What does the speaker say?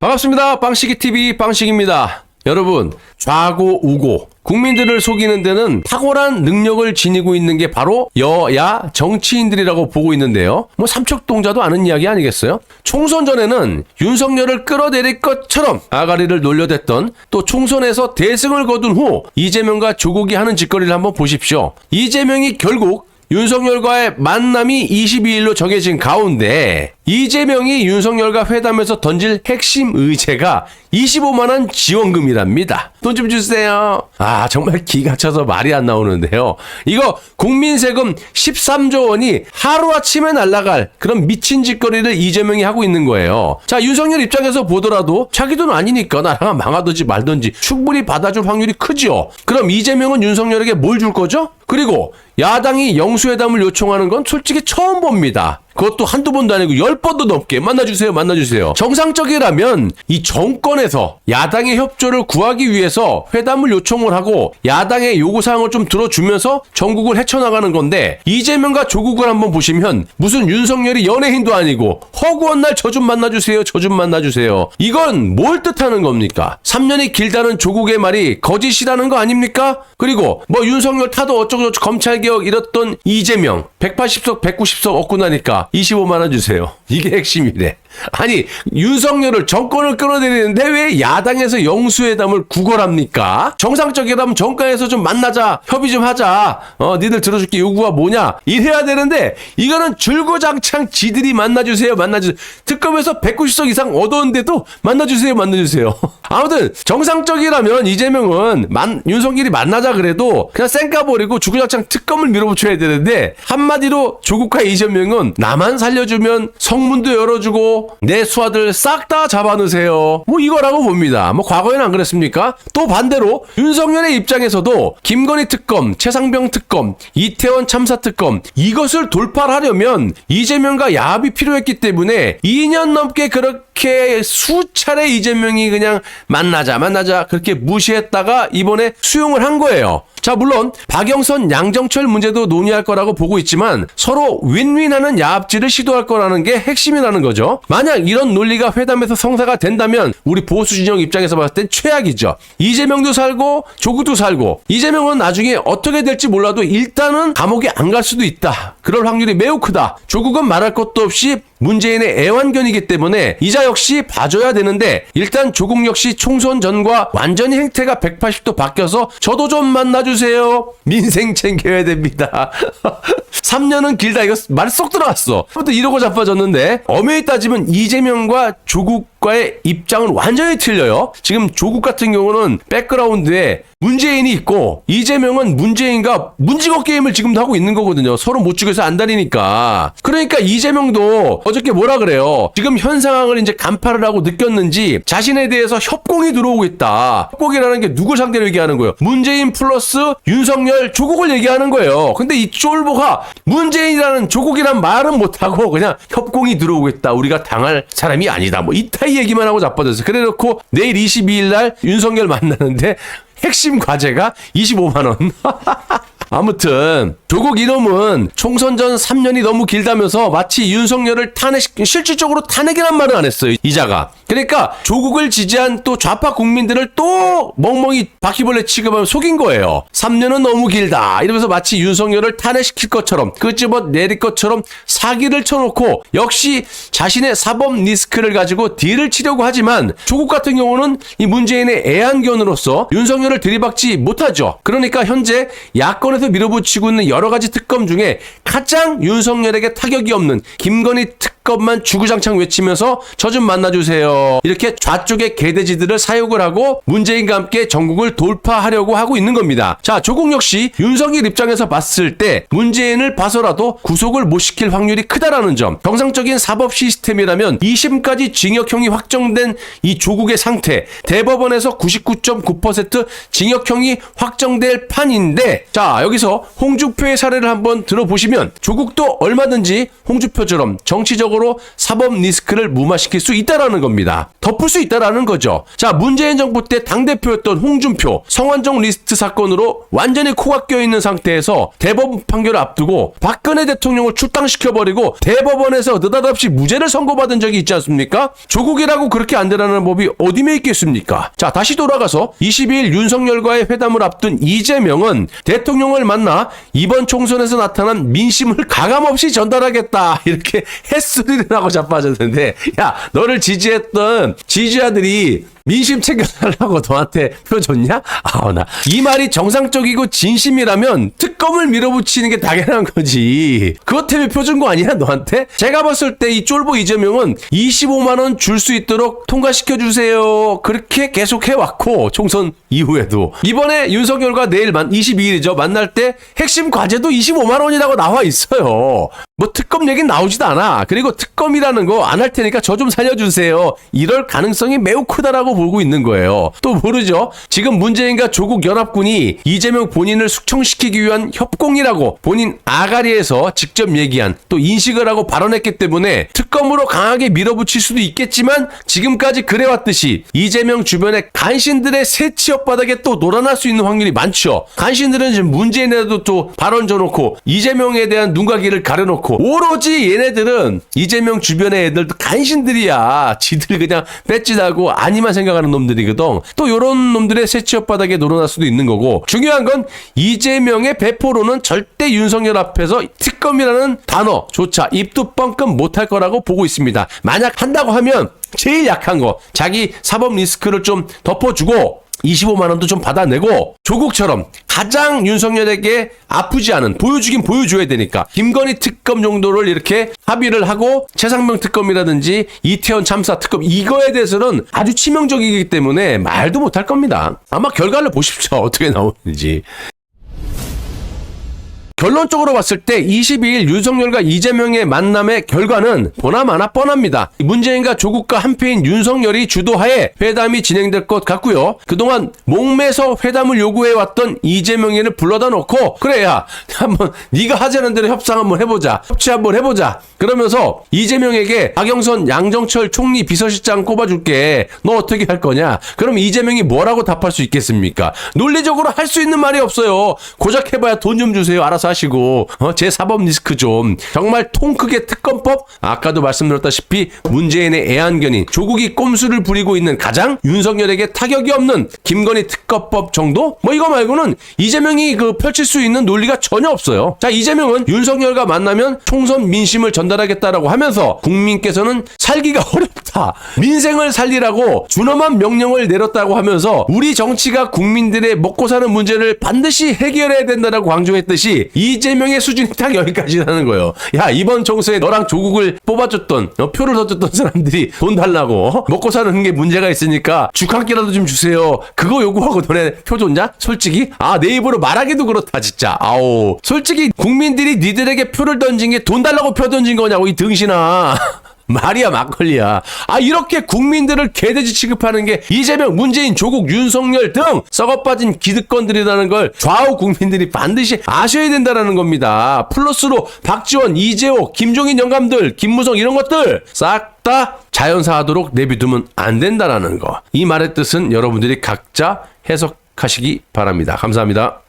반갑습니다. 빵식이TV 빵식입니다. 여러분, 좌고우고 국민들을 속이는 데는 탁월한 능력을 지니고 있는 게 바로 여야 정치인들이라고 보고 있는데요. 뭐 삼척동자도 아는 이야기 아니겠어요? 총선 전에는 윤석열을 끌어내릴 것처럼 아가리를 놀려댔던, 또 총선에서 대승을 거둔 후 이재명과 조국이 하는 짓거리를 한번 보십시오. 이재명이 결국 윤석열과의 만남이 22일로 정해진 가운데 이재명이 윤석열과 회담에서 던질 핵심 의제가 25만원 지원금이랍니다. 돈 좀 주세요. 정말 기가 차서 말이 안 나오는데요. 이거 국민 세금 13조 원이 하루아침에 날아갈 그런 미친 짓거리를 이재명이 하고 있는 거예요. 자, 윤석열 입장에서 보더라도 자기 돈 아니니까 나라가 망하든지 말든지 충분히 받아줄 확률이 크죠. 그럼 이재명은 윤석열에게 뭘 줄 거죠? 그리고 야당이 영수회담을 요청하는 건 솔직히 처음 봅니다. 그것도 한두 번도 아니고 10번도 넘게 만나주세요. 정상적이라면 이 정권에서 야당의 협조를 구하기 위해서 회담을 요청을 하고 야당의 요구사항을 좀 들어주면서 전국을 헤쳐나가는 건데, 이재명과 조국을 한번 보시면 무슨 윤석열이 연예인도 아니고 허구한 날 저 좀 만나주세요. 이건 뭘 뜻하는 겁니까? 3년이 길다는 조국의 말이 거짓이라는 거 아닙니까? 그리고 뭐 윤석열 타도 어쩌고저쩌고 검찰개혁 이랬던 이재명 180석 190석 얻고 나니까 25만원 주세요. 이게 핵심이래. 아니, 윤석열을 정권을 끌어내리는데 왜 야당에서 영수회담을 구걸합니까? 정상적이라면 정가에서 좀 만나자, 협의 좀 하자, 니들 들어줄게, 요구가 뭐냐, 이래야 되는데 이거는 줄고장창 지들이 만나주세요. 특검에서 190석 이상 얻었는데도 만나주세요. 아무튼 정상적이라면 이재명은 윤석열이 만나자 그래도 그냥 쌩까버리고 주구장창 특검을 밀어붙여야 되는데, 한마디로 조국과 이재명은 나만 살려주면 성문도 열어주고 내 수하들 싹 다 잡아넣으세요, 뭐 이거라고 봅니다. 뭐 과거에는 안 그랬습니까? 또 반대로 윤석열의 입장에서도 김건희 특검, 최상병 특검, 이태원 참사 특검, 이것을 돌파를 하려면 이재명과 야합이 필요했기 때문에 2년 넘게 그렇게 수차례 이재명이 그냥 만나자 그렇게 무시했다가 이번에 수용을 한 거예요. 자, 물론 박영선, 양정철 문제도 논의할 거라고 보고 있지만 서로 윈윈하는 야합질을 시도할 거라는 게 핵심이라는 거죠. 만약 이런 논리가 회담에서 성사가 된다면 우리 보수 진영 입장에서 봤을 땐 최악이죠. 이재명도 살고 조국도 살고, 이재명은 나중에 어떻게 될지 몰라도 일단은 감옥에 안 갈 수도 있다. 그럴 확률이 매우 크다. 조국은 말할 것도 없이 문재인의 애완견이기 때문에 이자 역시 봐줘야 되는데, 일단 조국 역시 총선 전과 완전히 행태가 180도 바뀌어서 저도 좀 만나주세요. 민생 챙겨야 됩니다. 3년은 길다. 이거 말 쏙 들어갔어. 아무튼 이러고 자빠졌는데, 엄연히 따지면 이재명과 조국과의 입장은 완전히 틀려요. 지금 조국 같은 경우는 백그라운드에 문재인이 있고, 이재명은 문재인과 문지거 게임을 지금도 하고 있는 거거든요. 서로 못 죽여서 안 다니니까. 그러니까 이재명도 어저께 뭐라 그래요? 지금 현 상황을 이제 간파를 하고 느꼈는지 자신에 대해서 협공이 들어오고 있다. 협공이라는 게 누굴 상대로 얘기하는 거예요? 문재인 플러스 윤석열, 조국을 얘기하는 거예요. 근데 이 쫄보가 문재인이라는 조국이란 말은 못하고 그냥 협공이 들어오고 있다. 우리가 당할 사람이 아니다. 뭐 이따위 얘기만 하고 자빠졌어요. 그래놓고 내일 22일 날 윤석열 만나는데 핵심 과제가 25만원. 아무튼 조국 이놈은 총선 전 3년이 너무 길다면서 마치 윤석열을 실질적으로 탄핵이란 말은 안 했어요, 이자가. 그러니까 조국을 지지한 또 좌파 국민들을 또 멍멍이 바퀴벌레 취급하면 속인 거예요. 3년은 너무 길다 이러면서 마치 윤석열을 탄핵시킬 것처럼, 끄집어 내릴 것처럼 사기를 쳐놓고 역시 자신의 사법 리스크를 가지고 딜을 치려고 하지만, 조국 같은 경우는 이 문재인의 애완견으로서 윤석열을 들이박지 못하죠. 그러니까 현재 야권에서 밀어붙이고 있는 여러 가지 특검 중에 가장 윤석열에게 타격이 없는 김건희 특검만 주구장창 외치면서 저 좀 만나주세요, 이렇게 좌쪽의 개돼지들을 사육을 하고 문재인과 함께 전국을 돌파하려고 하고 있는 겁니다. 자, 조국 역시 윤석열 입장에서 봤을 때 문재인을 봐서라도 구속을 못 시킬 확률이 크다라는 점. 정상적인 사법 시스템이라면 2심까지 징역형이 확정된 이 조국의 상태, 대법원에서 99.9% 징역형이 확정될 판인데, 자, 여기서 홍준표의 사례를 한번 들어보시면 조국도 얼마든지 홍준표처럼 정치적으로 근본적으로 사법 리스크를 무마시킬 수 있다라는 겁니다. 덮을 수 있다라는 거죠. 자, 문재인 정부 때 당대표였던 홍준표, 성완종 리스트 사건으로 완전히 코가 껴있는 상태에서 대법원 판결을 앞두고 박근혜 대통령을 출당시켜버리고 대법원에서 느닷없이 무죄를 선고받은 적이 있지 않습니까? 조국이라고 그렇게 안 되라는 법이 어디에 있겠습니까? 자, 다시 돌아가서 22일 윤석열과의 회담을 앞둔 이재명은 대통령을 만나 이번 총선에서 나타난 민심을 가감없이 전달하겠다 이렇게 햇소리를 하고 자빠졌는데, 야, 너를 지지했던 지지자들이 민심 챙겨달라고 너한테 표 줬냐? 이 말이 정상적이고 진심이라면 특검을 밀어붙이는 게 당연한 거지. 그것 때문에 표 준 거 아니야, 너한테? 제가 봤을 때 이 쫄보 이재명은 25만원 줄 수 있도록 통과시켜주세요. 그렇게 계속 해왔고, 총선 이후에도. 이번에 윤석열과 내일 22일이죠. 만날 때 핵심 과제도 25만원이라고 나와 있어요. 뭐 특검 얘기는 나오지도 않아. 그리고 특검이라는 거 안 할 테니까 저 좀 살려주세요. 이럴 가능성이 매우 크다라고 보고 있는 거예요. 또 모르죠. 지금 문재인과 조국 연합군이 이재명 본인을 숙청시키기 위한 협공이라고 본인 아가리에서 직접 얘기한, 또 인식을 하고 발언했기 때문에 특검으로 강하게 밀어붙일 수도 있겠지만, 지금까지 그래왔듯이 이재명 주변의 간신들의 새치 엇바닥에 또 놀아날 수 있는 확률이 많죠. 간신들은 지금 문재인에도 또 발언 줘놓고 이재명에 대한 눈과 귀를 가려놓고, 오로지 얘네들은 이재명 주변의 애들도 간신들이야. 지들 그냥 뺏지다고 아니만 생각하는 놈들이거든. 또 요런 놈들의 새치 엇바닥에 놀아날 수도 있는 거고, 중요한 건 이재명의 배포로는 절대 윤석열 앞에서 특검이라는 단어조차 입도 뻥끗 못할 거라고 보고 있습니다. 만약 한다고 하면 제일 약한 거, 자기 사법 리스크를 좀 덮어주고 25만원도 좀 받아내고, 조국처럼 가장 윤석열에게 아프지 않은, 보여주긴 보여줘야 되니까 김건희 특검 정도를 이렇게 합의를 하고, 최상병 특검이라든지 이태원 참사 특검, 이거에 대해서는 아주 치명적이기 때문에 말도 못할 겁니다. 아마 결과를 보십시오. 어떻게 나오는지. 결론적으로 봤을 때 22일 윤석열과 이재명의 만남의 결과는 보나마나 뻔합니다. 문재인과 조국과 한패인 윤석열이 주도하에 회담이 진행될 것 같고요. 그동안 목매서 회담을 요구해왔던 이재명이를 불러다 놓고, 그래, 야, 한번 네가 하자는 대로 협상 한번 해보자, 협치 한번 해보자, 그러면서 이재명에게 박영선 양정철 총리 비서실장 꼽아줄게, 너 어떻게 할 거냐? 그럼 이재명이 뭐라고 답할 수 있겠습니까? 논리적으로 할 수 있는 말이 없어요. 고작 해봐야 돈 좀 주세요, 알아서 하시고, 제 사법 리스크 좀, 정말 통 크게 특검법, 아까도 말씀드렸다시피 문재인의 애완견인 조국이 꼼수를 부리고 있는 가장 윤석열에게 타격이 없는 김건희 특검법 정도? 뭐 이거 말고는 이재명이 펼칠 수 있는 논리가 전혀 없어요. 자, 이재명은 윤석열과 만나면 총선 민심을 전달하겠다라고 하면서, 국민께서는 살기가 어렵다, 민생을 살리라고 준엄한 명령을 내렸다고 하면서 우리 정치가 국민들의 먹고 사는 문제를 반드시 해결해야 된다라고 강조했듯이, 이재명의 수준이 딱 여기까지라는 거예요. 야, 이번 총선에 너랑 조국을 뽑아줬던, 표를 던졌던 사람들이 돈 달라고, 먹고 사는 게 문제가 있으니까 죽 한 끼라도 좀 주세요, 그거 요구하고 너네 표 줬냐? 솔직히 내 입으로 말하기도 그렇다 진짜. 아우, 솔직히 국민들이 니들에게 표를 던진 게 돈 달라고 표 던진 거냐고, 이 등신아. 말이야 막걸리야. 이렇게 국민들을 개돼지 취급하는 게 이재명, 문재인, 조국, 윤석열 등 썩어빠진 기득권들이라는 걸 좌우 국민들이 반드시 아셔야 된다는 겁니다. 플러스로 박지원, 이재호, 김종인 영감들, 김무성 이런 것들 싹 다 자연사하도록 내비두면 안 된다라는 거. 이 말의 뜻은 여러분들이 각자 해석하시기 바랍니다. 감사합니다.